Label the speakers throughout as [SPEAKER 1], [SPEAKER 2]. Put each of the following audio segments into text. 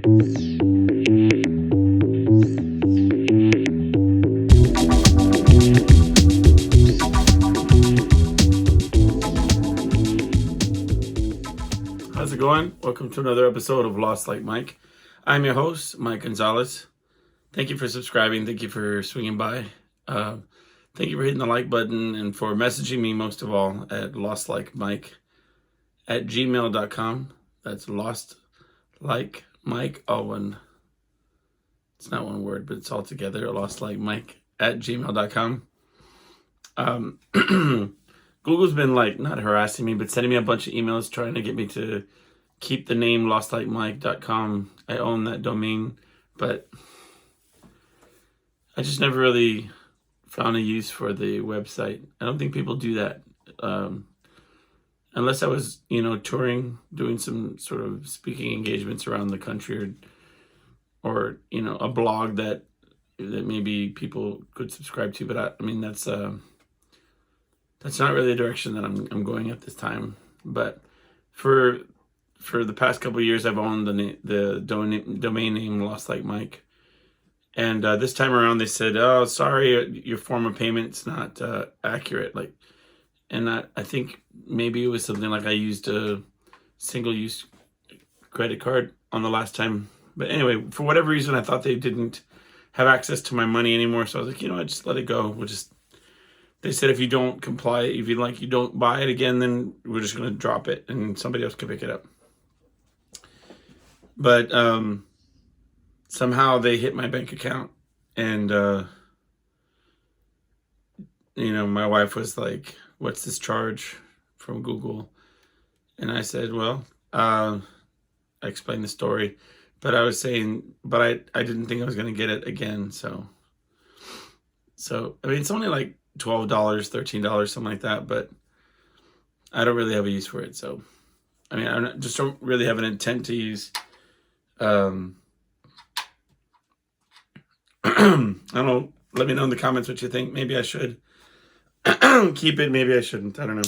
[SPEAKER 1] How's it going? Welcome to another episode of Lost Like Mike. I'm your host, Mike Gonzalez. Thank you for subscribing. Thank you for swinging by. Thank you for hitting the like button and for messaging me most of all at lostlikemike@gmail.com. That's lost like Mike, all one. It's not one word, but it's all together. lostlikeMike@gmail.com. Google's been not harassing me, but sending me a bunch of emails trying to get me to keep the name lostlikemike.com. I own that domain, but I just never really found a use for the website. I don't think people do that. Unless I was, touring, doing some sort of speaking engagements around the country or a blog that maybe people could subscribe to. But I mean, that's not really the direction that I'm going at this time. But for the past couple of years, I've owned the domain name Lost Like Mike. And this time around, they said, "Oh, sorry, your form of payment's not accurate." And I think maybe it was something like I used a single-use credit card on the last time. But anyway, for whatever reason, I thought they didn't have access to my money anymore. So I was like, just let it go. They said if you don't comply, if you don't buy it again, then we're just going to drop it and somebody else can pick it up. But somehow they hit my bank account, and my wife was like, "What's this charge from Google?" And I said, well, I explained the story, but I was saying, but I didn't think I was going to get it again. So I mean, it's only like $12, $13, something like that, but I don't really have a use for it. So, I mean, I just don't really have an intent to use, I don't know. Let me know in the comments what you think. Maybe I should keep it. Maybe I shouldn't. I don't know.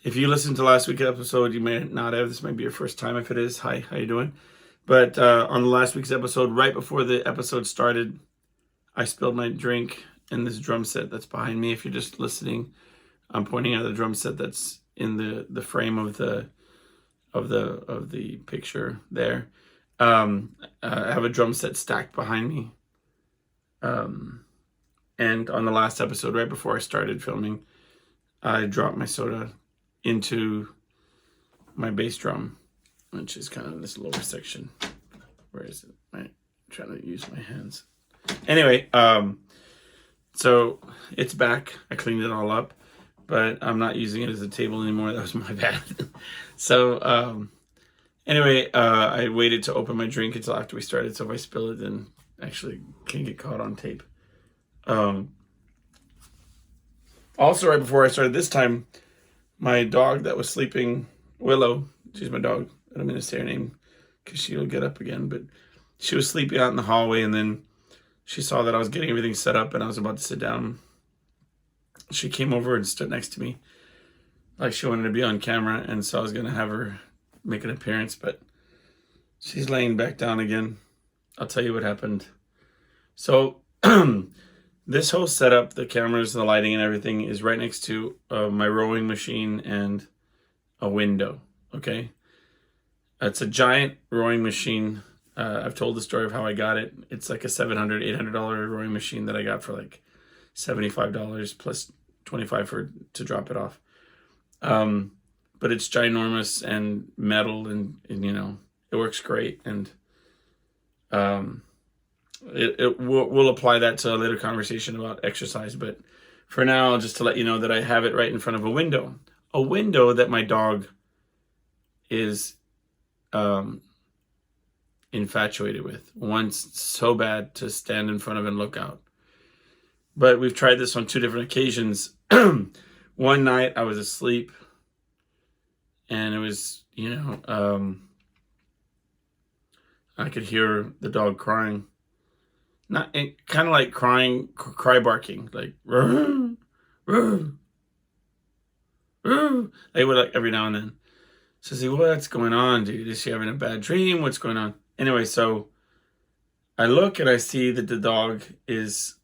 [SPEAKER 1] If you listened to last week's episode, you may not have. This might be your first time. If it is, hi, how you doing? But on the last week's episode, right before the episode started, I spilled my drink in this drum set that's behind me. If you're just listening, I'm pointing at the drum set that's in the frame of the picture there. I have a drum set stacked behind me. And on the last episode, right before I started filming, I dropped my soda into my bass drum, which is kind of in this lower section. Where is it? I'm trying to use my hands. Anyway, so it's back. I cleaned it all up, but I'm not using it as a table anymore. That was my bad. So, anyway, I waited to open my drink until after we started. So if I spill it, then actually can get caught on tape. Also, right before I started this time, my dog that was sleeping, Willow, she's my dog. I don't mean to say her name because she'll get up again, but she was sleeping out in the hallway, and then she saw that I was getting everything set up and I was about to sit down. She came over and stood next to me like she wanted to be on camera, and so I was going to have her make an appearance, but she's laying back down again. I'll tell you what happened. So this whole setup, the cameras, the lighting, and everything is right next to my rowing machine and a window, okay? It's a giant rowing machine. I've told the story of how I got it. It's like a $700, $800 rowing machine that I got for like $75 plus $25 to drop it off. But it's ginormous and metal, and it works great. And we'll apply that to a later conversation about exercise. But for now, just to let you know that I have it right in front of a window that my dog is infatuated with, wants so bad to stand in front of and look out. But we've tried this on 2 different occasions. One night I was asleep, and it was, I could hear the dog crying. Not kind of like cry barking, like rrr, rrr, rrr. They would, like, every now and then. So I was like, what's going on, dude? Is she having a bad dream? What's going on? Anyway, so I look and I see that the dog is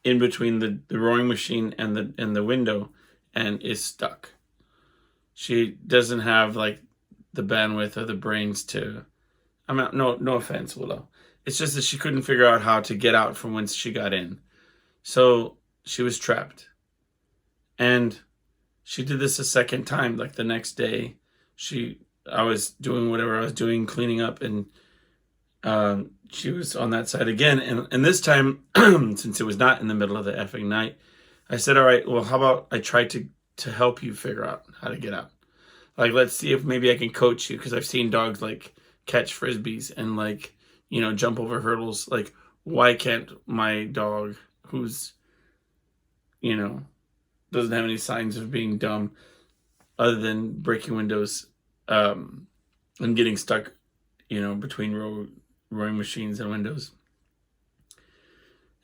[SPEAKER 1] in between the rowing machine and the window and is stuck. She doesn't have like the bandwidth or the brains to, I'm not, no offense, Willow. It's just that she couldn't figure out how to get out from whence she got in. So she was trapped. And she did this a second time, like the next day. I was doing whatever I was doing, cleaning up, and she was on that side again. And this time, since it was not in the middle of the effing night, I said, all right, well, how about I try to help you figure out how to get out? Like, let's see if maybe I can coach you, because I've seen dogs like catch frisbees and like, jump over hurdles. Like, why can't my dog, who's, doesn't have any signs of being dumb other than breaking windows and getting stuck, between rowing machines and windows.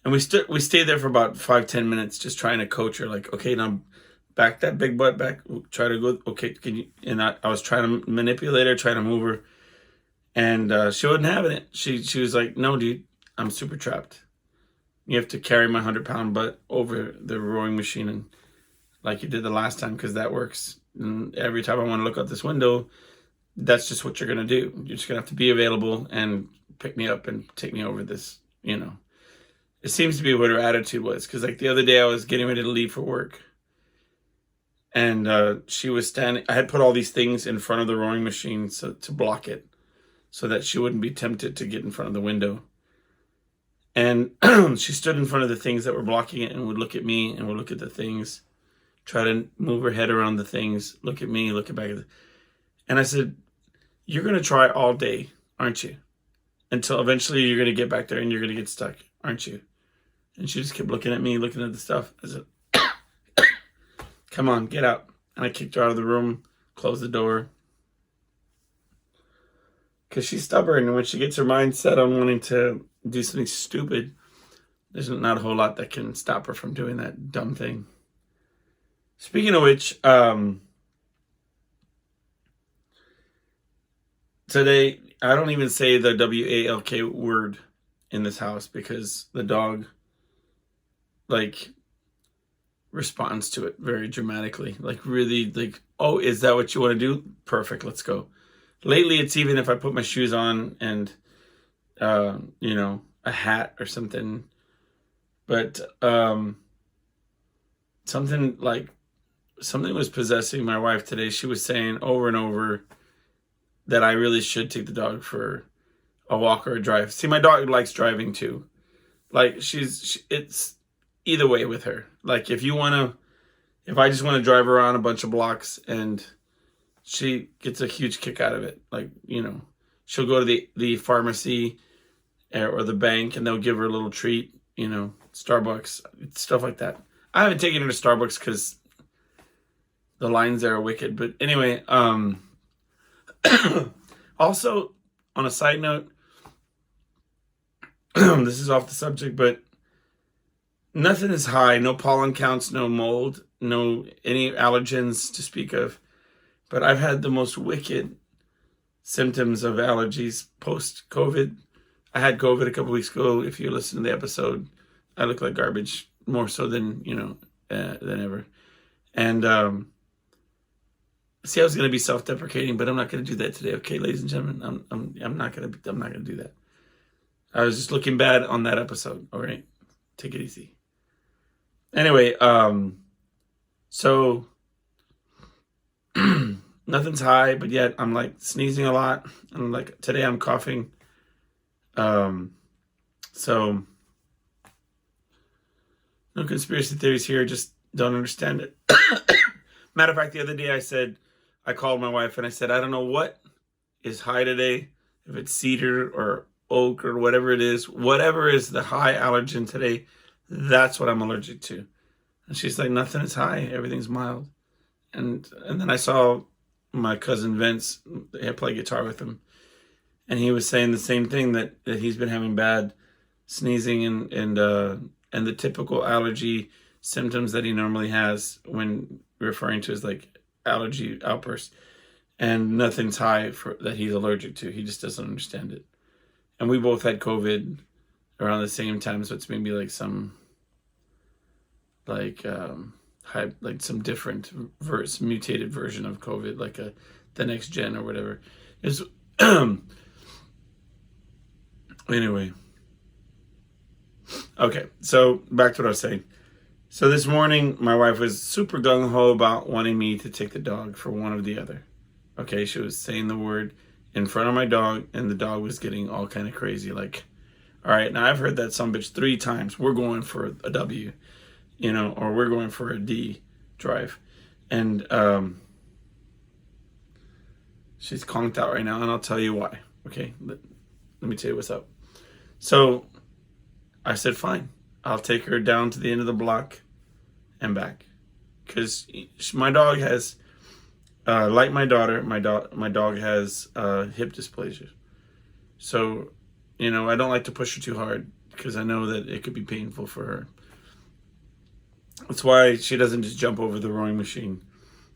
[SPEAKER 1] And we stayed there for about 5-10 minutes just trying to coach her, like, okay, now back that big butt back, try to go, okay, can you? And I was trying to manipulate her, trying to move her, and she wasn't having it. She was like, no, dude, I'm super trapped. You have to carry my 100-pound butt over the rowing machine, and like you did the last time, because that works. And every time I want to look out this window, that's just what you're going to do. You're just going to have to be available and pick me up and take me over this, It seems to be what her attitude was, because like the other day I was getting ready to leave for work, and she was standing. I had put all these things in front of the rowing machine to block it, so that she wouldn't be tempted to get in front of the window. And she stood in front of the things that were blocking it and would look at me and would look at the things, try to move her head around the things, look at me, look at back at the... And I said, you're going to try all day, aren't you? Until eventually you're going to get back there and you're going to get stuck, aren't you? And she just kept looking at me, looking at the stuff. I said, come on, get out. And I kicked her out of the room, closed the door. Because she's stubborn, and when she gets her mind set on wanting to do something stupid, there's not a whole lot that can stop her from doing that dumb thing. Speaking of which, today, I don't even say the W-A-L-K word in this house, because the dog, like, responds to it very dramatically. Like, really, like, oh, is that what you want to do? Perfect, let's go. Lately, it's even if I put my shoes on and, a hat or something. But something was possessing my wife today. She was saying over and over that I really should take the dog for a walk or a drive. See, my dog likes driving too. Like, it's either way with her. Like, if I just want to drive around a bunch of blocks, and she gets a huge kick out of it. Like, she'll go to the pharmacy or the bank, and they'll give her a little treat, Starbucks, stuff like that. I haven't taken her to Starbucks because the lines there are wicked. But anyway, also, on a side note, this is off the subject, but nothing is high. No pollen counts, no mold, no any allergens to speak of. But I've had the most wicked symptoms of allergies post-COVID. I had COVID a couple weeks ago. If you listen to the episode, I look like garbage, more so than, than ever. And see, I was going to be self-deprecating, but I'm not going to do that today. Okay, ladies and gentlemen, I'm not going to do that. I was just looking bad on that episode. All right, take it easy. Anyway, so nothing's high, but yet I'm like sneezing a lot. And like today I'm coughing. So no conspiracy theories here, just don't understand it. Matter of fact, the other day I called my wife and I said, I don't know what is high today, if it's cedar or oak or whatever it is, whatever is the high allergen today, that's what I'm allergic to. And she's like, nothing is high, everything's mild. And then I saw my cousin Vince, I play guitar with him, and he was saying the same thing, that he's been having bad sneezing and the typical allergy symptoms that he normally has when referring to his like allergy outbursts. and nothing's high for that he's allergic to. He just doesn't understand it. And we both had COVID around the same time, so it's maybe like some like some different mutated version of COVID, like the next gen or whatever. Is anyway. Okay, so back to what I was saying. So this morning, my wife was super gung-ho about wanting me to take the dog for one or the other. Okay, she was saying the word in front of my dog, and the dog was getting all kind of crazy. Like, all right, now I've heard that sumbitch 3 times. We're going for a W, or we're going for a D drive. And she's conked out right now, and I'll tell you why. Okay, let me tell you what's up. So I said, fine. I'll take her down to the end of the block and back. Because my dog has, like my daughter, my dog has hip dysplasia. So, I don't like to push her too hard because I know that it could be painful for her. That's why she doesn't just jump over the rowing machine.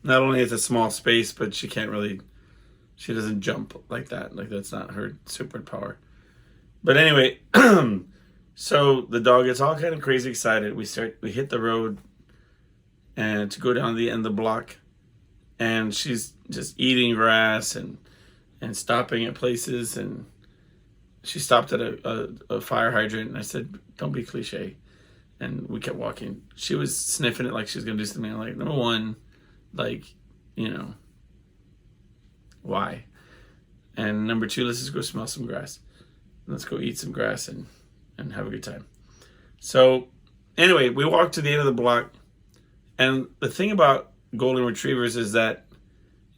[SPEAKER 1] Not only is it a small space, but she doesn't jump like that. Like, that's not her superpower. But anyway, so the dog gets all kind of crazy excited. We hit the road and to go down the end of the block, and she's just eating grass and stopping at places, and she stopped at a fire hydrant, and I said, don't be cliche. And we kept walking. She was sniffing it like she was going to do something. I'm like, number one, like, why? And number two, let's just go smell some grass. Let's go eat some grass and have a good time. So anyway, we walked to the end of the block. And the thing about golden retrievers is that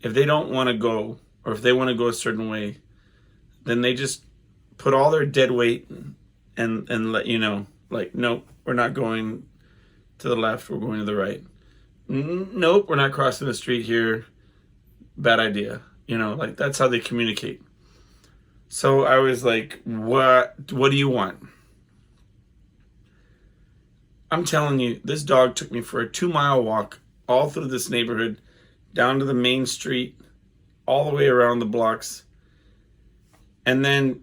[SPEAKER 1] if they don't want to go, or if they want to go a certain way, then they just put all their dead weight and let you know, like, nope, we're not going to the left, we're going to the right. Nope, we're not crossing the street here. Bad idea. Like, that's how they communicate. So I was like, what do you want? I'm telling you, this dog took me for a 2-mile walk all through this neighborhood, down to the main street, all the way around the blocks. And then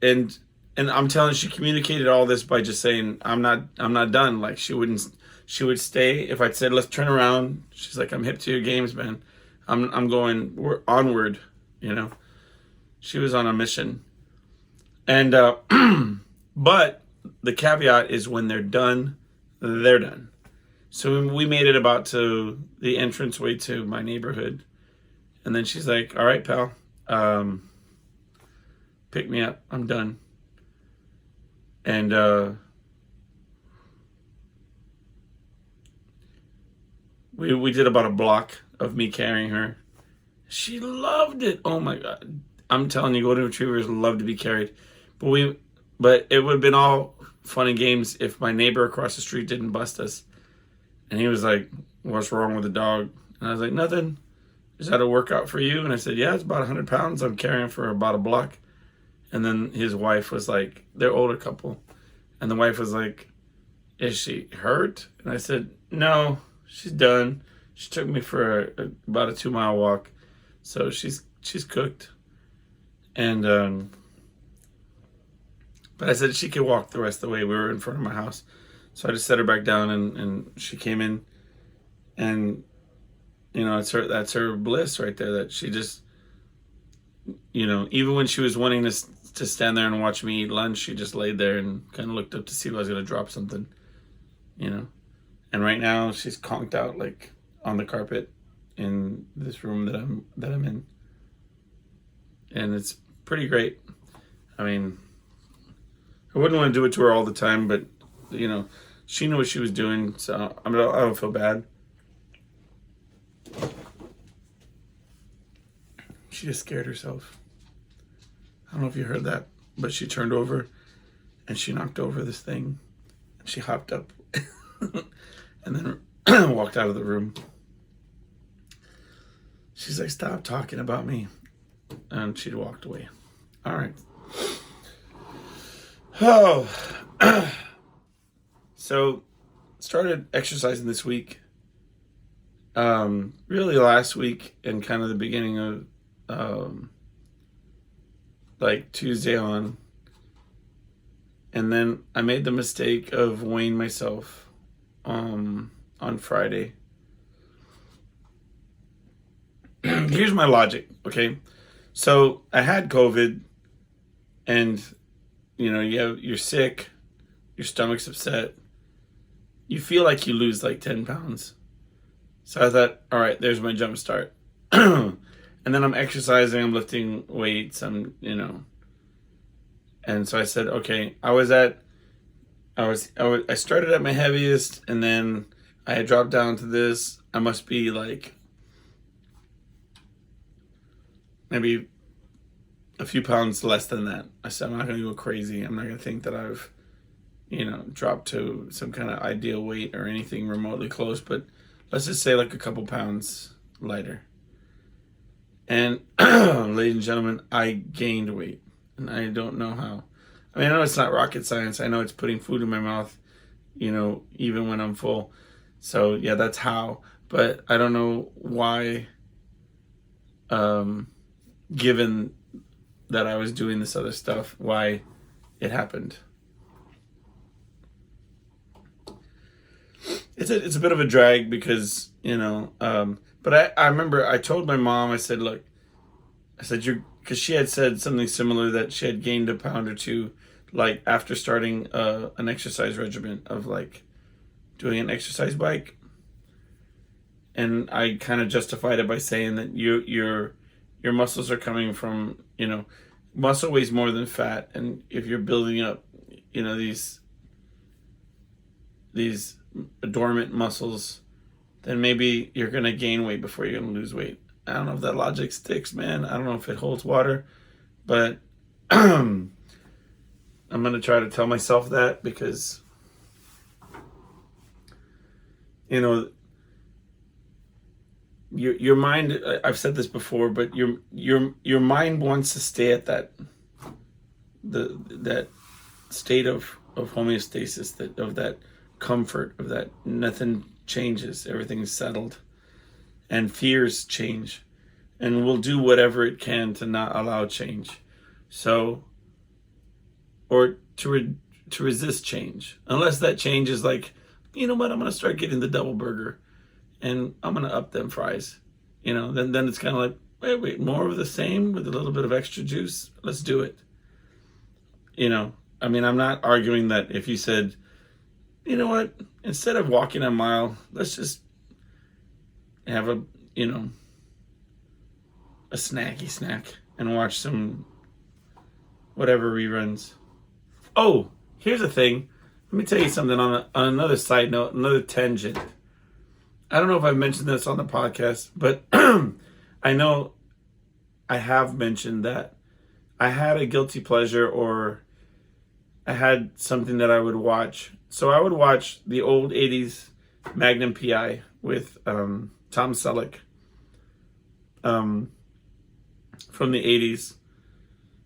[SPEAKER 1] and I'm telling you, she communicated all this by just saying, I'm not done. Like, she would stay. If I'd said, let's turn around, she's like, I'm hip to your games, man. We're onward, She was on a mission. And, but the caveat is when they're done, they're done. So we made it about to the entranceway to my neighborhood. And then she's like, all right, pal, pick me up. I'm done. And we did about a block of me carrying her. She loved it. Oh my God. I'm telling you, golden retrievers love to be carried. But it would have been all fun and games if my neighbor across the street didn't bust us. And he was like, what's wrong with the dog? And I was like, nothing. Is that a workout for you? And I said, yeah, it's about 100 pounds. I'm carrying for about a block. And then his wife was like, they're older couple. And the wife was like, is she hurt? And I said, no, she's done. She took me for about a 2-mile walk. So she's cooked. And, but I said she could walk the rest of the way. We were in front of my house. So I just set her back down and she came in. And, that's her bliss right there, that she just, even when she was wanting to stand there and watch me eat lunch, she just laid there and kind of looked up to see if I was going to drop something, And right now she's conked out, like, on the carpet in this room that I'm in. And it's pretty great. I mean, I wouldn't want to do it to her all the time, but, she knew what she was doing, so I don't feel bad. She just scared herself. I don't know if you heard that, but she turned over and she knocked over this thing. And she hopped up and then walked out of the room. She's like, stop talking about me. And she walked away. All right. Oh. So, started exercising this week. really last week and kind of the beginning of like Tuesday on. And then I made the mistake of weighing myself on Friday. Here's my logic, okay? So I had COVID, and you're sick, your stomach's upset, you feel like you lose like 10 pounds. So I thought, all right, there's my jump start. And then I'm exercising, I'm lifting weights, and so I said, okay, I started at my heaviest, and then I had dropped down to this. I must be like maybe a few pounds less than that. I said, I'm not going to go crazy. I'm not going to think that I've, dropped to some kind of ideal weight or anything remotely close, but let's just say like a couple pounds lighter. And ladies and gentlemen, I gained weight, and I don't know how. I mean, I know it's not rocket science. I know it's putting food in my mouth, even when I'm full. So yeah, that's how. But I don't know why, given that I was doing this other stuff, why it happened. It's a bit of a drag because, but I remember I told my mom, I said, look, because she had said something similar, that she had gained a pound or two, like after starting an exercise regimen of like doing an exercise bike. And I kind of justified it by saying that your muscles are coming from, muscle weighs more than fat. And if you're building up, these dormant muscles, then maybe you're going to gain weight before you're going to lose weight. I don't know if that logic sticks, man. I don't know if it holds water, but I'm going to try to tell myself that, because, your mind, I've said this before, but your mind wants to stay at that state of homeostasis, of that comfort, of that nothing changes, everything's settled, and fears change, and will do whatever it can to not allow change, or to resist change, unless that change is like, you know what, I'm going to start getting the double burger, and I'm going to up them fries, then it's kind of like, wait, more of the same with a little bit of extra juice, let's do it. I mean, I'm not arguing that if you said, you know what, instead of walking a mile, let's just have a snacky snack and watch some whatever reruns. Oh, here's the thing. Let me tell you something on another side note, another tangent. I don't know if I've mentioned this on the podcast, but I know I have mentioned that I had a guilty pleasure, or I had something that I would watch. So I would watch the old 80s Magnum PI with Tom Selleck from the 80s.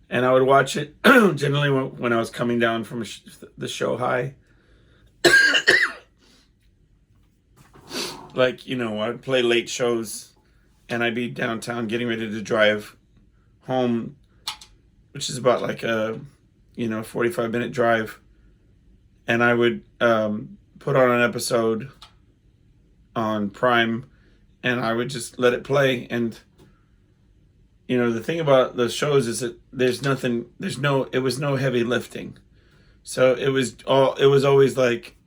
[SPEAKER 1] And I would watch it generally when I was coming down from the show high. Like, I'd play late shows, and I'd be downtown getting ready to drive home, which is about like a 45-minute drive. And I would put on an episode on Prime, and I would just let it play. And the thing about the shows is that it was no heavy lifting. So it was always like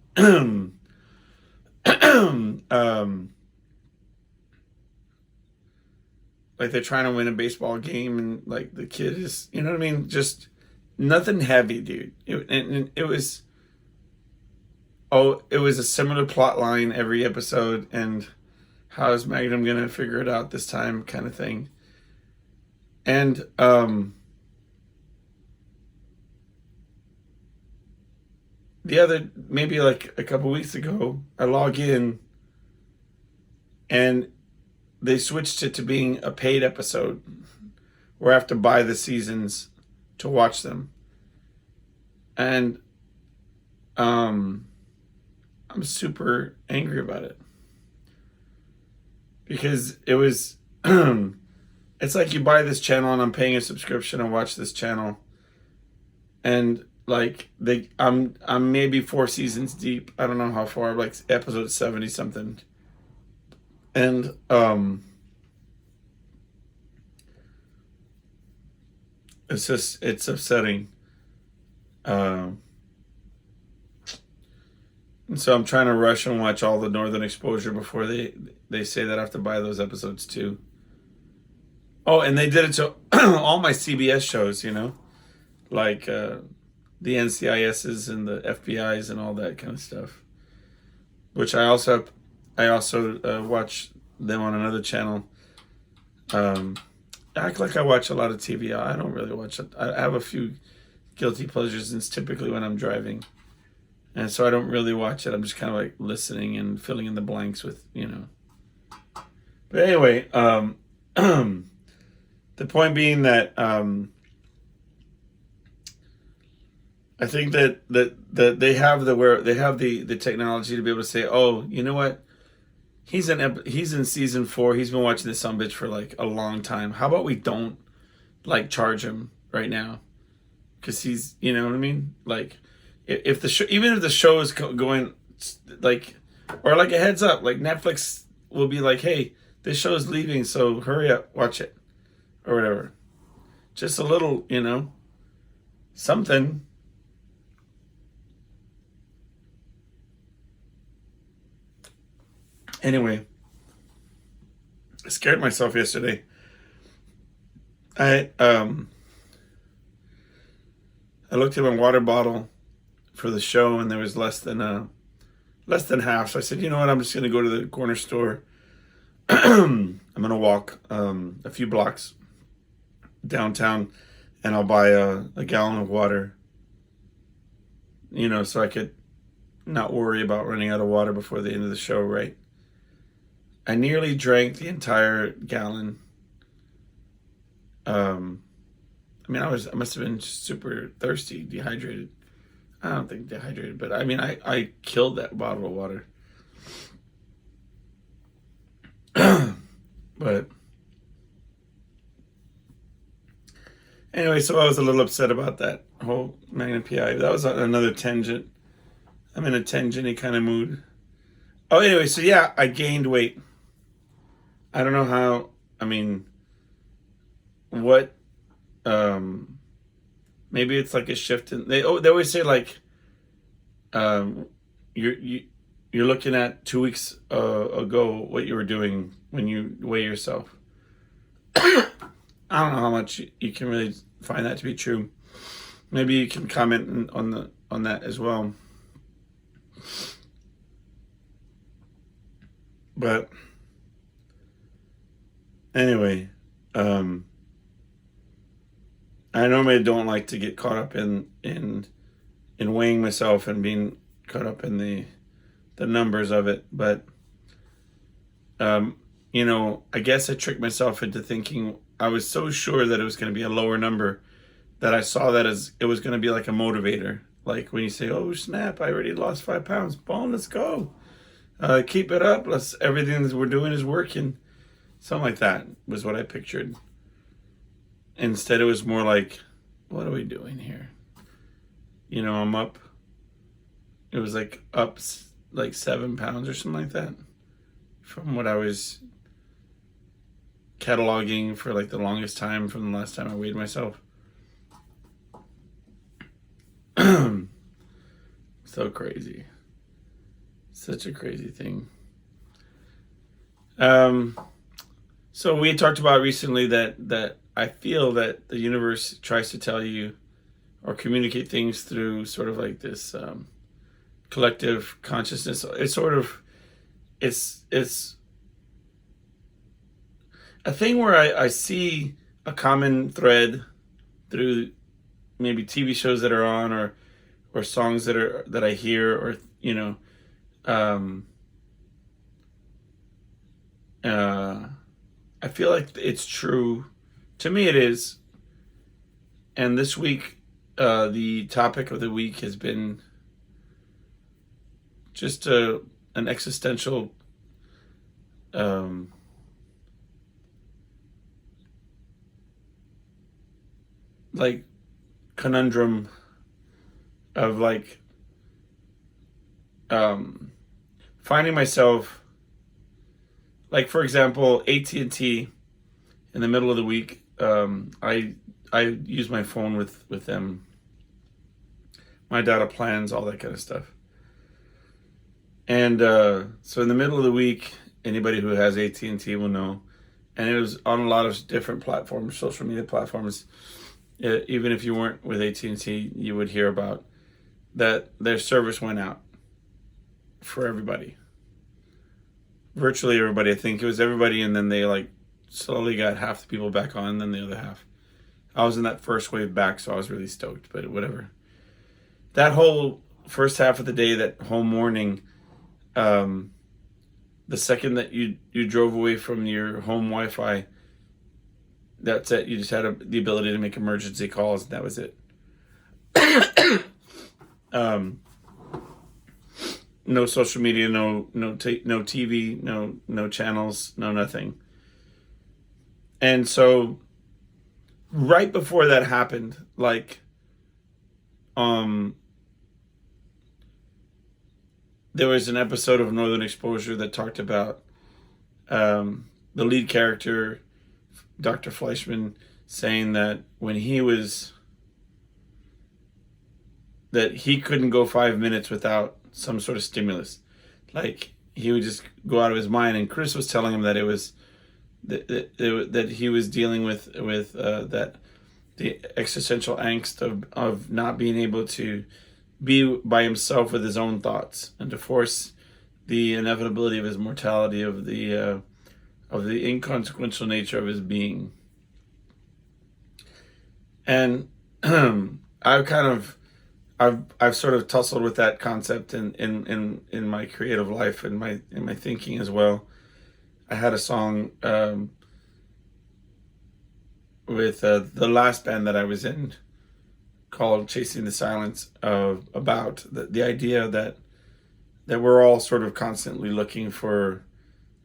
[SPEAKER 1] like they're trying to win a baseball game, and like the kid is, you know what I mean? Just nothing heavy, dude. It was a similar plot line every episode, and how is Magnum gonna figure it out this time, kind of thing. And maybe like a couple weeks ago, I log in, and they switched it to being a paid episode where I have to buy the seasons to watch them. And I'm super angry about it. because it was it's like you buy this channel and I'm paying a subscription and watch this channel, and like I'm maybe 4 seasons deep. I don't know how far, like episode 70 something. And it's upsetting. And so I'm trying to rush and watch all the Northern Exposure before they say that I have to buy those episodes too. Oh, and they did it to all my CBS shows, like the NCISs and the FBI's and all that kind of stuff. Which I also watch them on another channel. Act like I watch a lot of TV. I don't really watch it. I have a few guilty pleasures, and it's typically when I'm driving. And so I don't really watch it. I'm just kind of like listening and filling in the blanks with. But anyway, the point being that I think that they have the technology to be able to say, oh, you know what? He's in season 4. He's been watching this sumbitch for like a long time. How about we don't like charge him right now? Because he's, you know what I mean? Like, if the show, even if the show is going like, or like a heads up, like Netflix will be like, hey, this show is leaving, so hurry up, watch it, or whatever. Just a little, something. Anyway, I scared myself yesterday. I looked at my water bottle for the show, and there was less than half. So I said, you know what? I'm just gonna go to the corner store. I'm gonna walk a few blocks downtown, and I'll buy a gallon of water. So I could not worry about running out of water before the end of the show, right? I nearly drank the entire gallon. I must have been super thirsty, dehydrated. I don't think dehydrated, but I mean, I killed that bottle of water. But anyway, so I was a little upset about that whole Magnum PI. That was another tangent. I'm in a tangent-y kind of mood. Oh, anyway, so yeah, I gained weight. I don't know how, what, maybe it's like a shift in, they always say like, you're looking at 2 weeks ago what you were doing when you weigh yourself. I don't know how much you can really find that to be true. Maybe you can comment on that as well. But anyway, I normally don't like to get caught up in weighing myself and being caught up in the numbers of it, but I guess I tricked myself into thinking I was so sure that it was going to be a lower number that I saw that as it was going to be like a motivator. Like when you say, "Oh snap! I already lost 5 pounds. Boom, let's go. Keep it up. Everything that we're doing is working." Something like that was what I pictured. Instead, it was more like, what are we doing here? I'm up. It was like up like 7 pounds or something like that from what I was cataloging for like the longest time from the last time I weighed myself. So crazy. Such a crazy thing. So we talked about recently that I feel that the universe tries to tell you or communicate things through sort of like this collective consciousness. It's a thing where I see a common thread through maybe TV shows that are on or songs that I hear or I feel like it's true. To me it is. And this week the topic of the week has been just an existential like conundrum of like finding myself, like, for example, AT&T in the middle of the week. I use my phone with them, my data plans, all that kind of stuff. And so in the middle of the week, anybody who has AT&T will know, and it was on a lot of different platforms, social media platforms. Even if you weren't with AT&T, you would hear about that their service went out for everybody. Virtually everybody. I think it was everybody, and then they like slowly got half the people back on, and then the other half. I was in that first wave back, so I was really stoked, but whatever. That whole first half of the day, that whole morning, the second that you drove away from your home Wi-Fi, that's it. You just had the ability to make emergency calls, and that was it. No social media, no TV, no channels, no nothing. And so right before that happened, like there was an episode of Northern Exposure that talked about the lead character, Dr. Fleischman, saying that when that he couldn't go 5 minutes without some sort of stimulus. Like, he would just go out of his mind. And Chris was telling him that it was that he was dealing with that the existential angst of not being able to be by himself with his own thoughts, and to force the inevitability of his mortality, of the inconsequential nature of his being. And I've sort of tussled with that concept in my creative life and in my thinking as well. I had a song with the last band that I was in called "Chasing the Silence," about the idea that we're all sort of constantly looking for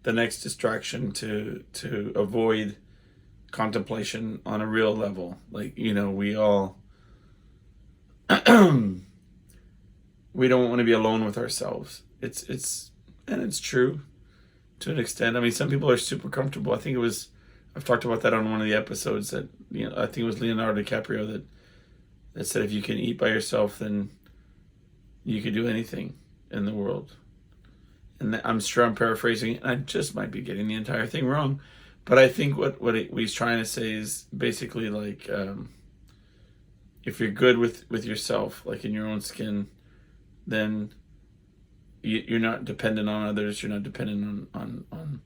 [SPEAKER 1] the next distraction to avoid contemplation on a real level. Like, we all we don't want to be alone with ourselves. It's true to an extent. I mean, some people are super comfortable. I've talked about that on one of the episodes that, I think it was Leonardo DiCaprio that said, if you can eat by yourself, then you can do anything in the world. And I'm sure I'm paraphrasing it, and I just might be getting the entire thing wrong. But I think what he's trying to say is basically like, if you're good with yourself, like in your own skin, then you're not dependent on others. You're not dependent on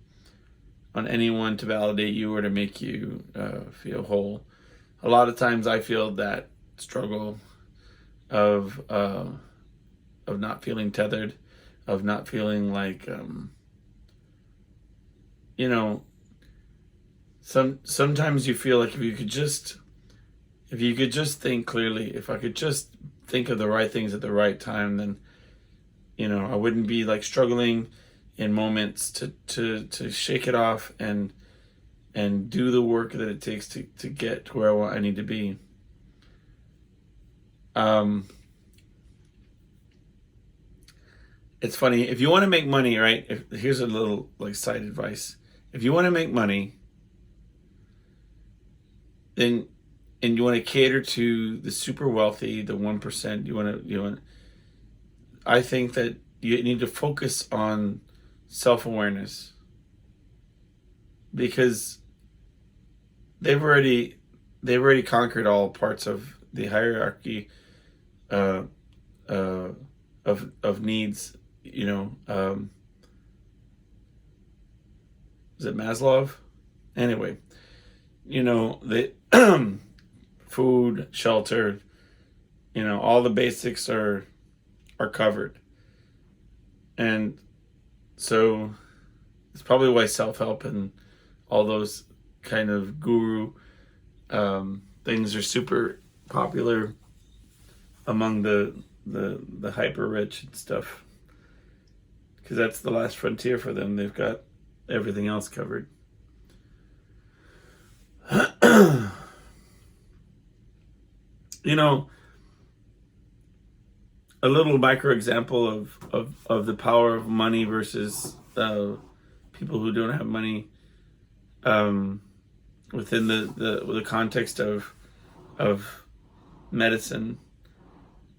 [SPEAKER 1] anyone to validate you or to make you feel whole. A lot of times I feel that struggle of not feeling tethered, of not feeling like sometimes you feel like if you could just think clearly, if I could just think of the right things at the right time, then I wouldn't be like struggling in moments to shake it off and do the work that it takes to get to where I need to be. It's funny, if you want to make money, right? Here's a little like side advice. If you want to make money, then and you want to cater to the super wealthy, the 1%, I think that you need to focus on self-awareness, because they've already conquered all parts of the hierarchy of needs. Is it Maslow? Anyway, the food, shelter, all the basics are covered. And so it's probably why self-help and all those kind of guru things are super popular among the hyper rich and stuff, because that's the last frontier for them. They've got everything else covered. You know, a little micro example of the power of money versus people who don't have money, um, within the context of medicine.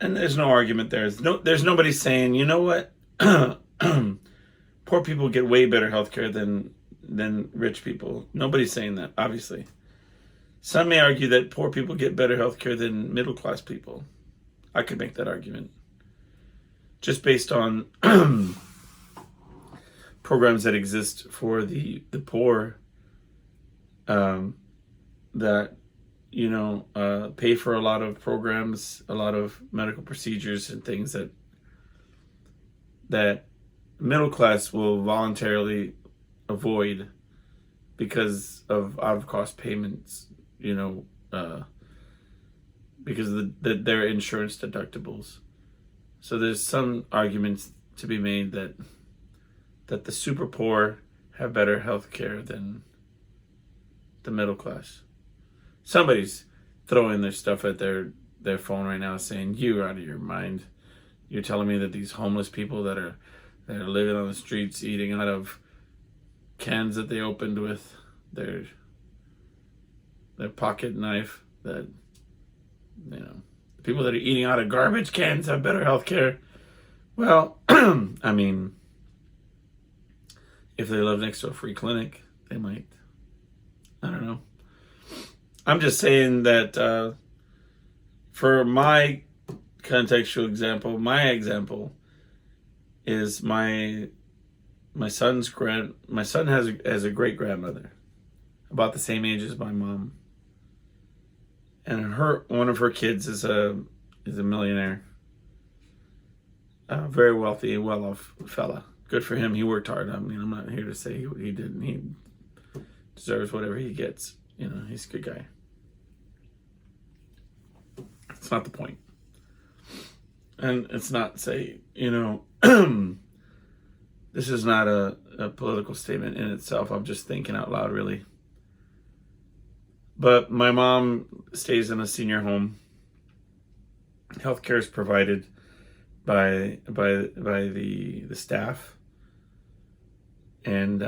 [SPEAKER 1] And there's no argument there. There's nobody saying, you know what, poor people get way better healthcare than rich people. Nobody's saying that, obviously. Some may argue that poor people get better healthcare than middle class people. I could make that argument, just based on programs that exist for the poor, that pay for a lot of programs, a lot of medical procedures and things that middle class will voluntarily avoid because of out of cost payments, because of their insurance deductibles. So there's some arguments to be made that the super poor have better health care than the middle class. Somebody's throwing their stuff at their phone right now saying, "You're out of your mind. You're telling me that these homeless people that are living on the streets eating out of cans that they opened with their pocket knife, that the people that are eating out of garbage cans have better health care." Well, I mean, if they live next to a free clinic, they might. I don't know. I'm just saying that for my contextual example, my example is my son has a great grandmother about the same age as my mom, and one of her kids is a millionaire, very wealthy, well off fella. Good for him. He worked hard. I mean, I'm not here to say he didn't. He deserves whatever he gets. He's a good guy. It's not the point. And it's not say, this is not a political statement in itself. I'm just thinking out loud, really. But my mom stays in a senior home. Healthcare is provided by the staff. And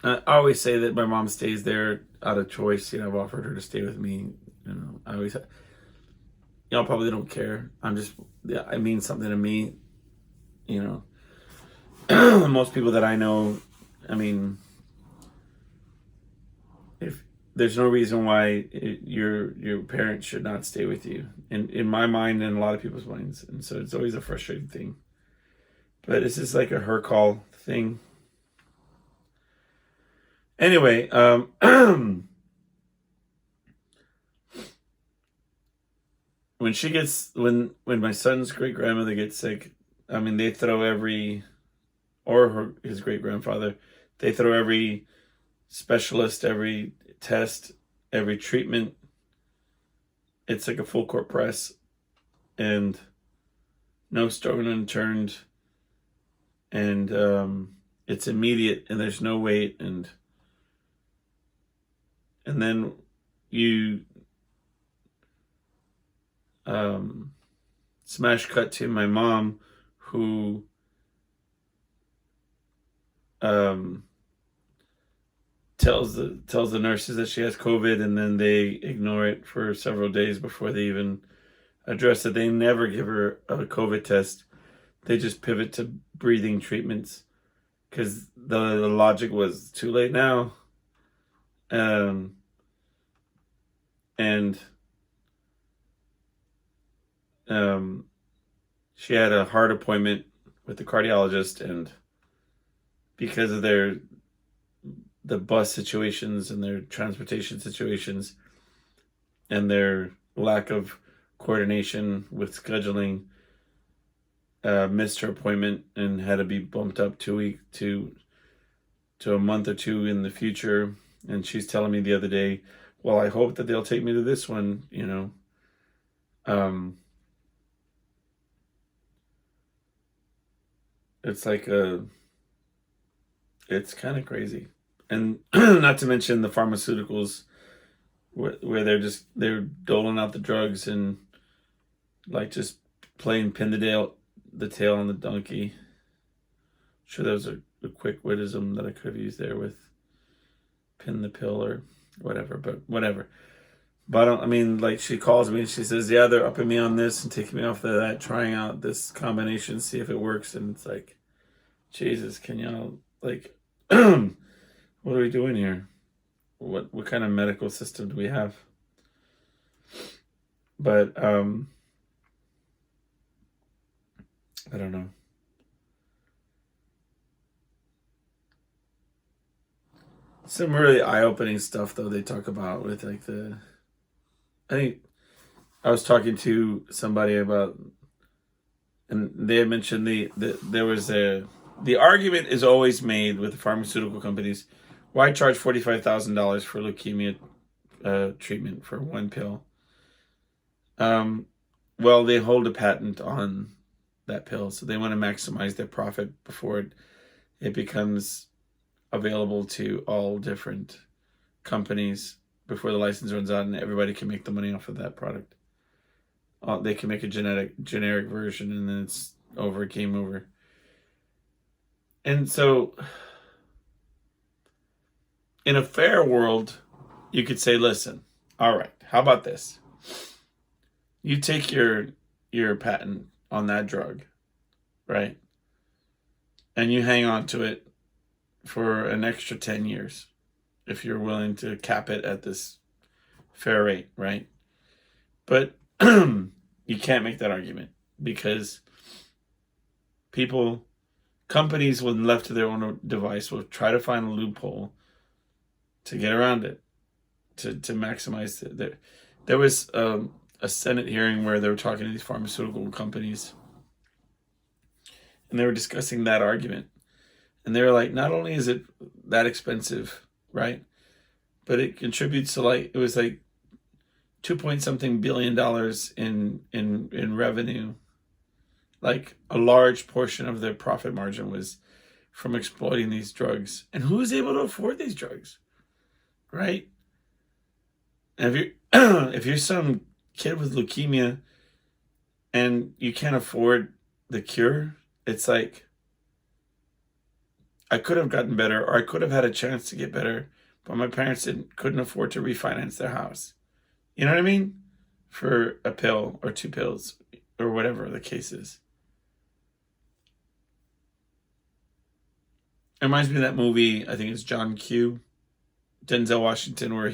[SPEAKER 1] I always say that my mom stays there out of choice. I've offered her to stay with me. I always, y'all probably don't care. It means something to me. Most people that I know, I mean, if there's no reason why your parents should not stay with you, in my mind and a lot of people's minds, and so it's always a frustrating thing. But it's just like a her call thing. Anyway, when my son's great grandmother gets sick, I mean, they throw his great grandfather, they throw every specialist, every test, every treatment. It's like a full court press, and no stone unturned, and it's immediate, and there's no wait, and then you smash cut to my mom, who tells the nurses that she has COVID, and then they ignore it for several days before they even address it. They never give her a COVID test. They just pivot to breathing treatments because the logic was too late now. And she had a heart appointment with the cardiologist, and because of the bus situations and their transportation situations and their lack of coordination with scheduling, missed her appointment and had to be bumped up 2 weeks to a month or two in the future. And she's telling me the other day, well, I hope that they'll take me to this one, it's like it's kind of crazy. And not to mention the pharmaceuticals where they're doling out the drugs and like just playing pin the tail on the donkey. Sure, that was a quick wittism that I could have used there with pin the pill or whatever, but whatever. But I mean, like she calls me and she says, "Yeah, they're upping me on this and taking me off of that, trying out this combination, see if it works." And it's like, Jesus, can y'all like, what are we doing here? What kind of medical system do we have? But I don't know. Some really eye-opening stuff though they talk about with like I think I was talking to somebody about, and they had mentioned there was the argument is always made with the pharmaceutical companies, why charge $45,000 for leukemia treatment for one pill? Well, they hold a patent on that pill, so they want to maximize their profit before it becomes available to all different companies before the license runs out, and everybody can make the money off of that product. They can make a generic version, and then it's over, game over. And so, in a fair world, you could say, listen, all right, how about this? You take your patent on that drug, right? And you hang on to it for an extra 10 years if you're willing to cap it at this fair rate, right? But you can't make that argument because companies, when left to their own device, will try to find a loophole to get around it, to maximize it. There was a Senate hearing where they were talking to these pharmaceutical companies, and they were discussing that argument. And they were like, not only is it that expensive, right? But it contributes to it was like 2 point something billion in revenue. Like a large portion of their profit margin was from exploiting these drugs. And who's able to afford these drugs? Right? And if you're some kid with leukemia and you can't afford the cure, it's like, I could have gotten better, or I could have had a chance to get better, but my parents couldn't afford to refinance their house. You know what I mean? For a pill or 2 pills or whatever the case is. It reminds me of that movie, I think it's John Q, Denzel Washington, where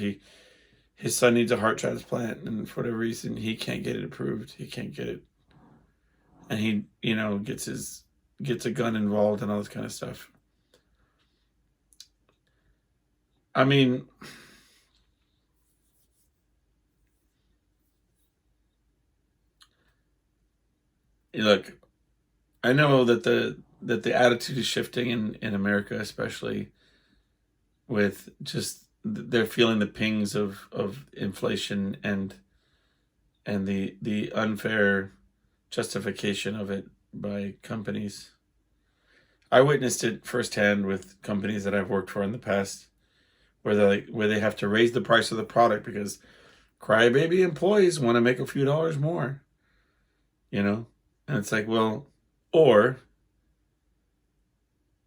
[SPEAKER 1] his son needs a heart transplant, and for whatever reason he can't get it approved. He can't get it, and he gets a gun involved and all this kind of stuff. I mean, look, I know that the attitude is shifting in America, especially with just they're feeling the pings of inflation and the unfair justification of it by companies. I witnessed it firsthand with companies that I've worked for in the past, where they have to raise the price of the product because crybaby employees want to make a few dollars more, and it's like, well, or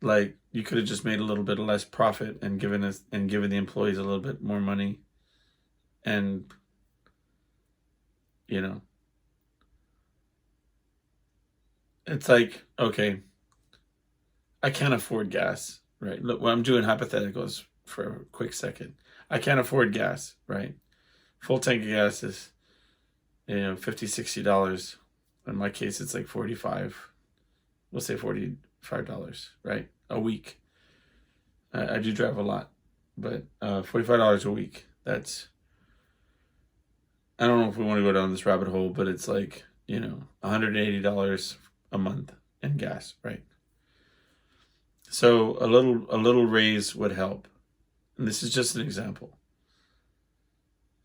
[SPEAKER 1] like you could have just made a little bit less profit and given the employees a little bit more money, and it's like, okay, I can't afford gas, right? Look, well, I'm doing hypotheticals for a quick second. I can't afford gas, right? Full tank of gas is $50, $60. In my case, it's like 45. We'll say $45, right? A week. I do drive a lot, but $45 a week. That's, I don't know if we want to go down this rabbit hole, but it's like, $180 a month in gas, right? So a little raise would help. And this is just an example.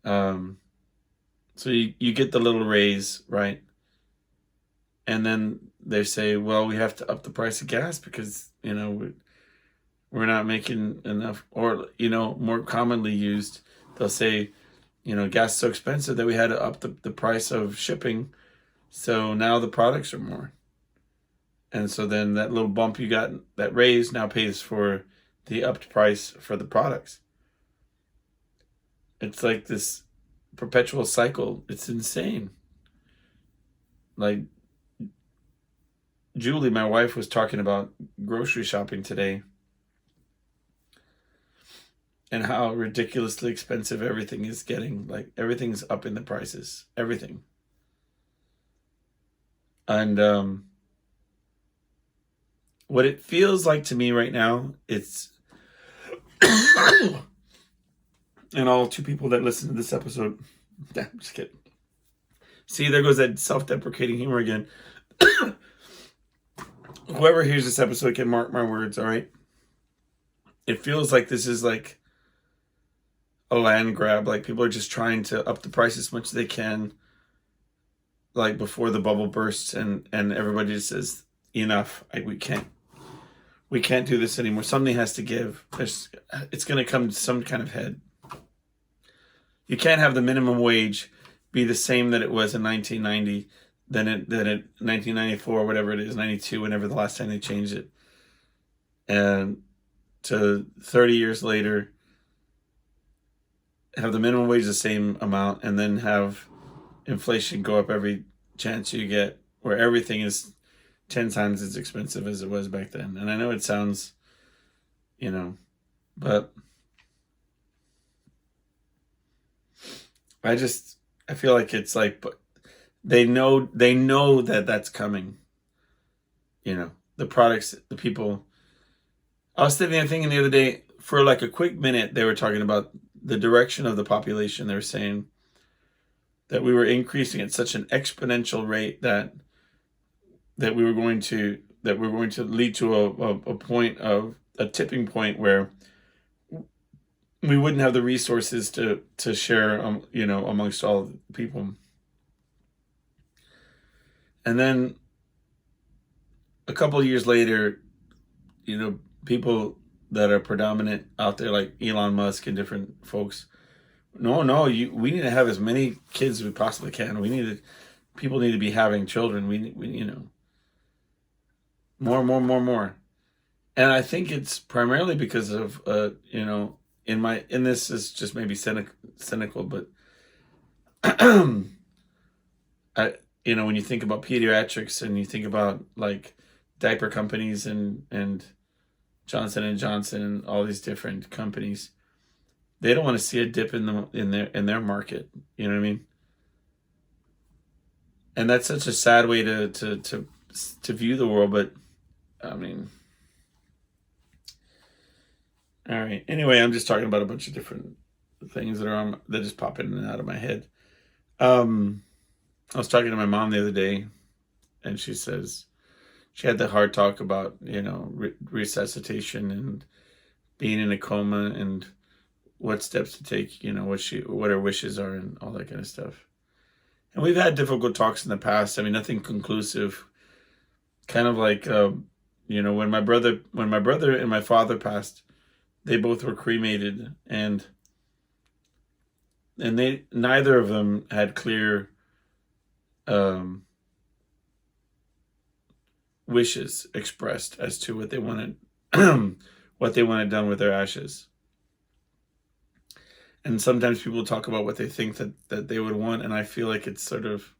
[SPEAKER 1] So you get the little raise, right? And then they say, well, we have to up the price of gas because, we're not making enough, or, more commonly used, they'll say, gas is so expensive that we had to up the price of shipping. So now the products are more. And so then that little bump you got, that raise, now pays for the upped price for the products. It's like this perpetual cycle. It's insane. Like, Julie, my wife, was talking about grocery shopping today and how ridiculously expensive everything is getting. Like, everything's up in the prices. Everything. And what it feels like to me right now, it's and all 2 people that listen to this episode, I'm just kidding. See, there goes that self-deprecating humor again. Whoever hears this episode can mark my words, all right? It feels like this is like a land grab. Like, people are just trying to up the price as much as they can, like, before the bubble bursts, and everybody just says, enough. We can't do this anymore. Something has to give. It's going to come to some kind of head. You can't have the minimum wage be the same that it was in 1990, than it 1994, whatever it is, 92, whenever the last time they changed it, and to 30 years later have the minimum wage the same amount, and then have inflation go up every chance you get, where everything is 10 times as expensive as it was back then. And I know it sounds, but I feel like it's like, but they know that that's coming. The products, the people. I was thinking the other day, for like a quick minute, they were talking about the direction of the population. They were saying that we were increasing at such an exponential rate that we were going to lead to a point of a tipping point where we wouldn't have the resources to share, amongst all the people. And then a couple of years later, people that are predominant out there, like Elon Musk and different folks, we need to have as many kids as we possibly can. People need to be having children. We more. And I think it's primarily because of, this is just maybe cynical, but when you think about pediatrics, and you think about like diaper companies and Johnson and Johnson and all these different companies, they don't want to see a dip in their market. You know what I mean? And that's such a sad way to view the world. But I mean, all right. Anyway, I'm just talking about a bunch of different things that just pop in and out of my head. I was talking to my mom the other day, and she says she had the hard talk about, resuscitation and being in a coma, and what steps to take, what her wishes are, and all that kind of stuff. And we've had difficult talks in the past. I mean, nothing conclusive. Kind of like, when my brother and my father passed, they both were cremated, and neither of them had clear wishes expressed as to what they wanted done with their ashes. And sometimes people talk about what they think that they would want, and I feel like it's sort of,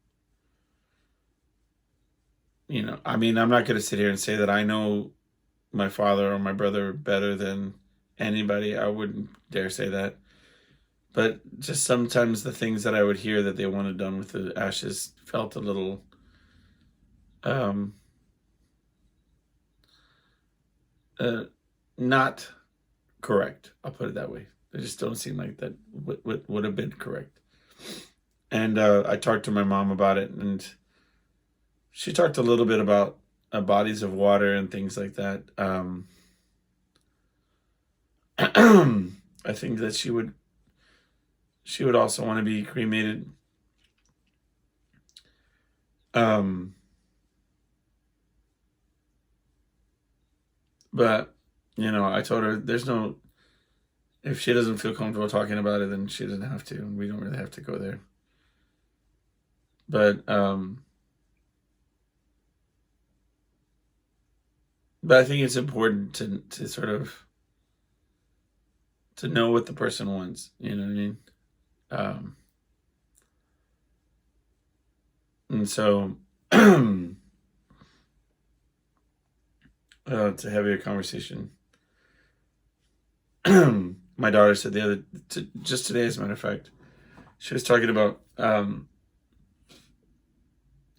[SPEAKER 1] I mean, I'm not going to sit here and say that I know my father or my brother better than anybody. I wouldn't dare say that. But just sometimes the things that I would hear that they wanted done with the ashes felt a little not correct. I'll put it that way. They just don't seem like that would have been correct. And I talked to my mom about it, and she talked a little bit about bodies of water and things like that. I think that she would also want to be cremated. But I told her there's no, if she doesn't feel comfortable talking about it, then she doesn't have to, and we don't really have to go there. But I think it's important to sort of to know what the person wants. You know what I mean? Um, and so it's a heavier conversation. My daughter said just today, as a matter of fact, she was talking about an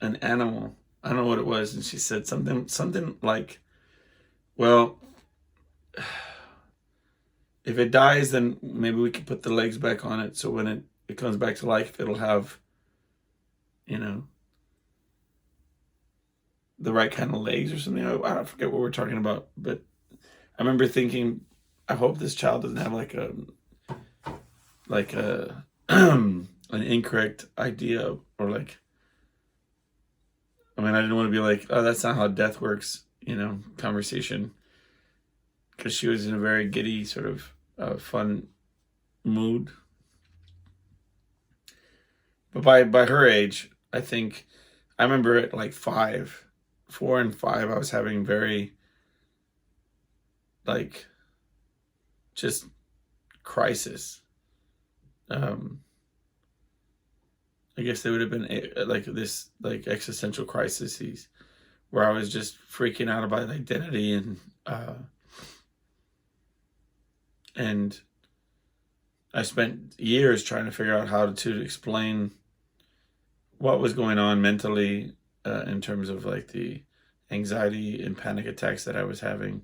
[SPEAKER 1] animal. I don't know what it was, and she said something like, "Well, if it dies, then maybe we can put the legs back on it, so when it comes back to life, it'll have, you know, the right kind of legs or something." I don't forget what we're talking about, but I remember thinking, I hope this child doesn't have like a an incorrect idea, or like, I mean, I didn't want to be like, oh, that's not how death works, conversation, because she was in a very giddy sort of fun mood. But by her age, I think, I remember at like 4 and 5, I was having very, like, just crisis. I guess they would have been like this, like, existential crises where I was just freaking out about identity, and I spent years trying to figure out how to explain what was going on mentally, in terms of like the anxiety and panic attacks that I was having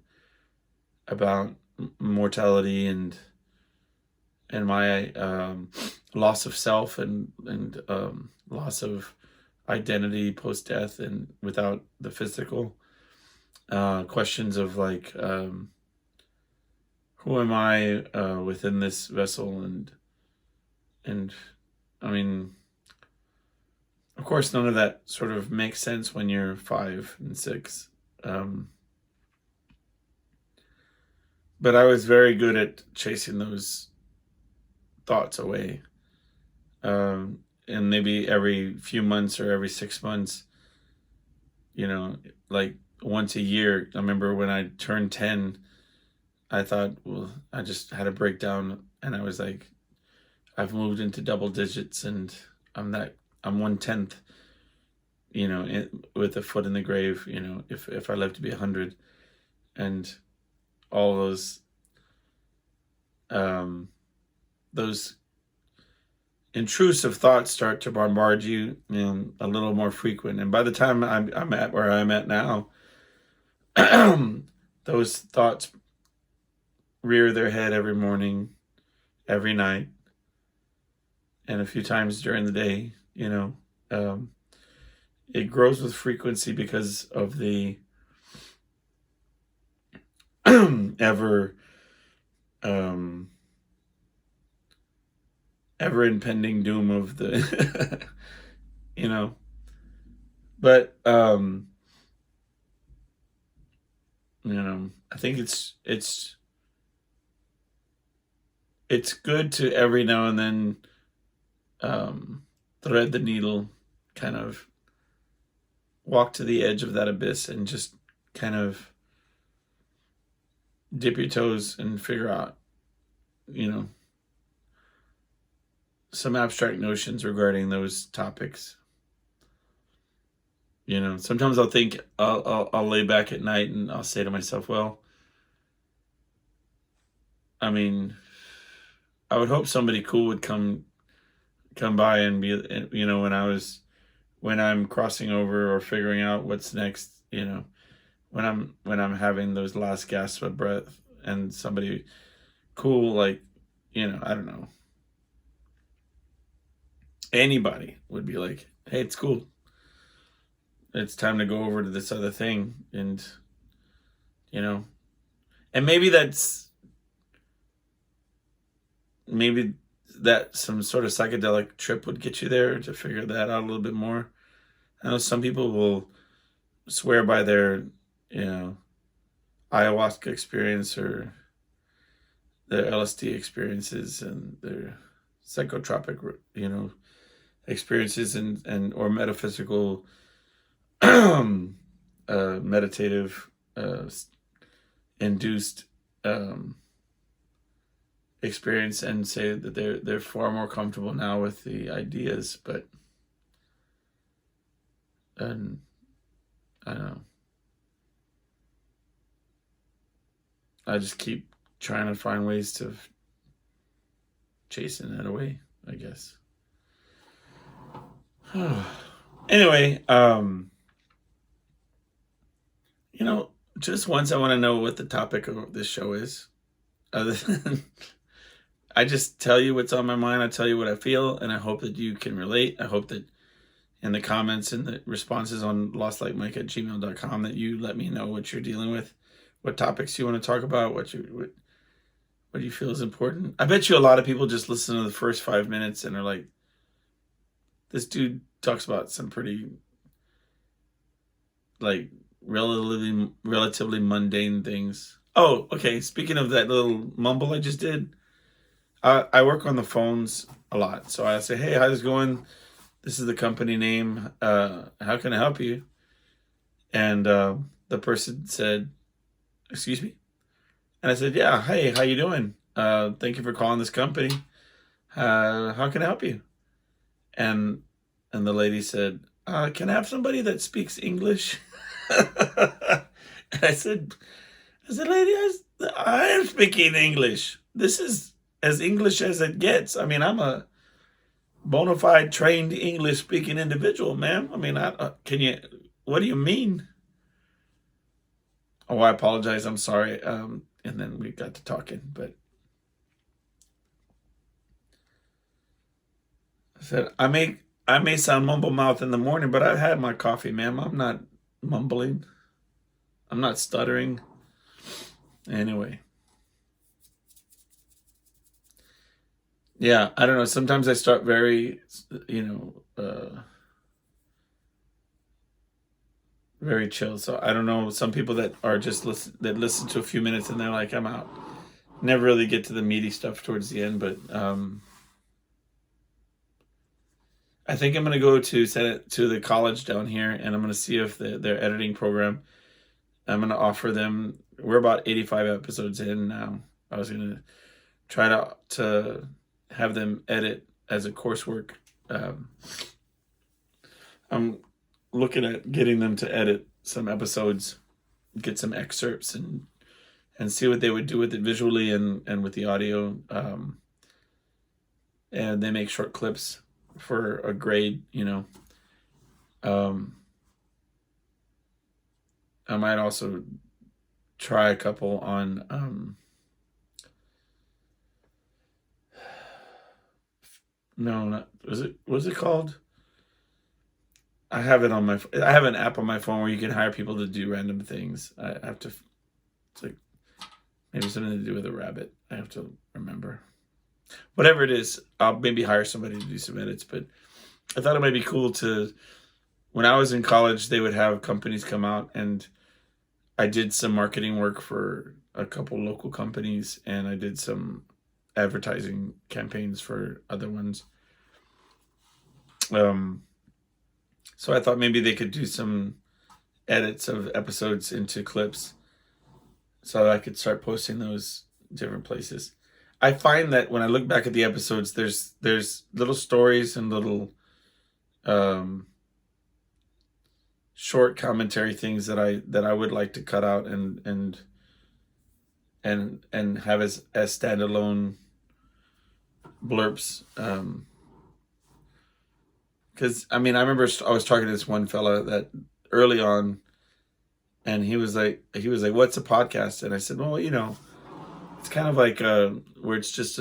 [SPEAKER 1] about mortality, and my loss of self, and loss of identity post death and without the physical, questions of like, who am I within this vessel, and I mean, of course, none of that sort of makes sense when you're 5 and 6. But I was very good at chasing those thoughts away. And maybe every few months or every 6 months, like once a year, I remember when I turned 10, I thought, well, I just had a breakdown, and I was like, I've moved into double digits, and I'm 1/10, with a foot in the grave, if I live to be 100, and all those intrusive thoughts start to bombard you, a little more frequent. And by the time I'm at where I'm at now, those thoughts rear their head every morning, every night, and a few times during the day. It grows with frequency because of the ever impending doom of the but I think it's good to every now and then thread the needle, kind of walk to the edge of that abyss, and just kind of dip your toes and figure out, some abstract notions regarding those topics. Sometimes I'll think, I'll lay back at night and I'll say to myself, well, I mean, I would hope somebody cool would come by and be, when I'm crossing over or figuring out what's next, when I'm having those last gasps of breath, and somebody cool, like, I don't know, anybody would be like, hey, it's cool, it's time to go over to this other thing, and maybe that some sort of psychedelic trip would get you there to figure that out a little bit more. I know some people will swear by their, ayahuasca experience or their LSD experiences and their psychotropic, experiences and or metaphysical, meditative, induced experience, and say that they're far more comfortable now with the ideas, but and I don't know. I just keep trying to find ways to chasing that away, I guess. Anyway, just once I want to know what the topic of this show is. Other than I just tell you what's on my mind. I tell you what I feel, and I hope that you can relate. I hope that in the comments and the responses on lostlightmike@gmail.com that you let me know what you're dealing with, what topics you want to talk about, what do you feel is important. I bet you a lot of people just listen to the first 5 minutes and are like, this dude talks about some pretty, like, relatively mundane things. Oh, okay. Speaking of that little mumble I just did, I work on the phones a lot. So I say, hey, how's it going? This is the company name. How can I help you? And the person said, excuse me? And I said, yeah, hey, how you doing? Thank you for calling this company. How can I help you? And the lady said, can I have somebody that speaks English? And I said, lady, I am speaking English. This is as English as it gets. I mean, I'm a bona fide trained English speaking individual, ma'am. I mean, what do you mean? Oh, I apologize. I'm sorry. And then we got to talking, but I said, I may sound mumble mouth in the morning, but I've had my coffee, ma'am. I'm not mumbling. I'm not stuttering. Anyway. Yeah, I don't know. Sometimes I start very, very chill. So I don't know. Some people that are just listen to a few minutes and they're like, I'm out. Never really get to the meaty stuff towards the end, but I think I'm gonna go to send it to the college down here, and I'm gonna see if their editing program. I'm gonna offer them. We're about 85 episodes in now. I was gonna try to have them edit as a coursework. I'm looking at getting them to edit some episodes, get some excerpts, and see what they would do with it visually and with the audio. And they make short clips for a grade, I might also try a couple on no, not was it called? I have it on I have an app on my phone where you can hire people to do random things. I have to, it's like maybe something to do with a rabbit. I have to remember. Whatever it is, I'll maybe hire somebody to do some edits, but I thought it might be cool to, when I was in college, they would have companies come out, and I did some marketing work for a couple local companies, and I did some advertising campaigns for other ones. So I thought maybe they could do some edits of episodes into clips so I could start posting those different places. I find that when I look back at the episodes, there's little stories and little short commentary things that I would like to cut out and have as standalone blurps. Because I mean, I remember I was talking to this one fella that early on, and he was like, "What's a podcast?" And I said, "Well, it's kind of like where it's just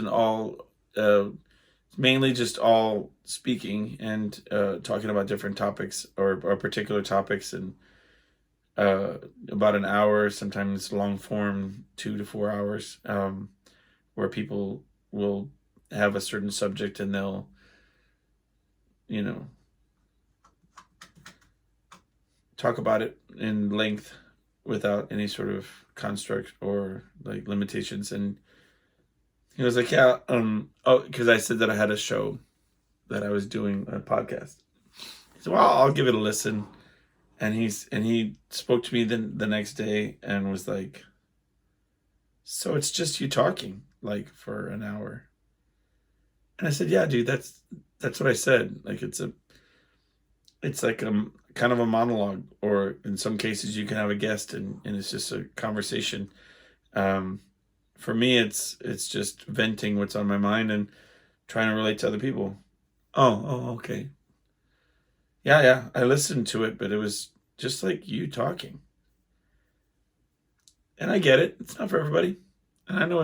[SPEAKER 1] mainly just all speaking and talking about different topics or particular topics, and about an hour, sometimes long form, 2 to 4 hours, where people will have a certain subject and they'll, talk about it in length without any sort of construct or like limitations. And he was like, yeah, because I said that I had a show that I was doing, a podcast. He said, well, I'll give it a listen. And he spoke to me the next day and was like, so it's just you talking like for an hour. And I said, yeah, dude, that's what I said. Like it's like kind of a monologue, or in some cases you can have a guest and it's just a conversation. For me, it's just venting what's on my mind and trying to relate to other people. Oh, okay. Yeah, I listened to it, but it was just like you talking. And I get it. It's not for everybody. And I know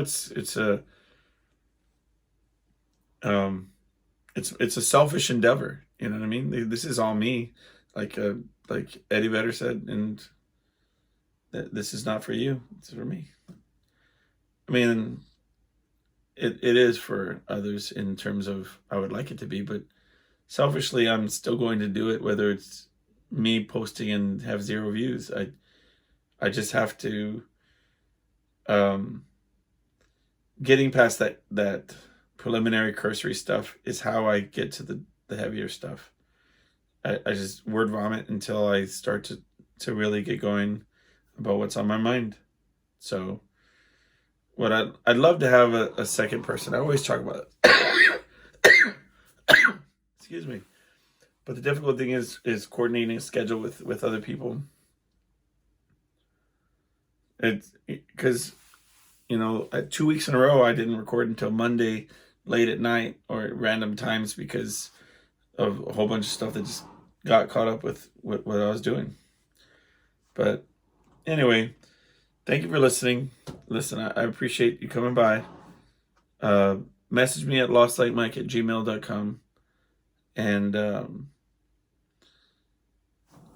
[SPEAKER 1] um it's a selfish endeavor. You know what I mean? This is all me, like like Eddie Vedder said, and this is not for you. It's for me. I mean, it is for others in terms of I would like it to be, but selfishly, I'm still going to do it, whether it's me posting and have 0 views. I just have to, um, getting past that preliminary cursory stuff is how I get to the heavier stuff. I just word vomit until I start to really get going about what's on my mind. So what I'd love to have a second person. I always talk about it. Excuse me. But the difficult thing is coordinating a schedule with other people. It's because, 2 weeks in a row I didn't record until Monday late at night or at random times because of a whole bunch of stuff that just got caught up with what I was doing. But anyway, thank you for listening. Listen, I appreciate you coming by. Message me at lostlightmike@gmail.com, and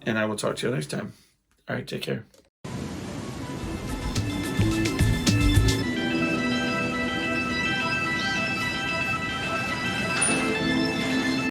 [SPEAKER 1] I will talk to you next time. All right, take care.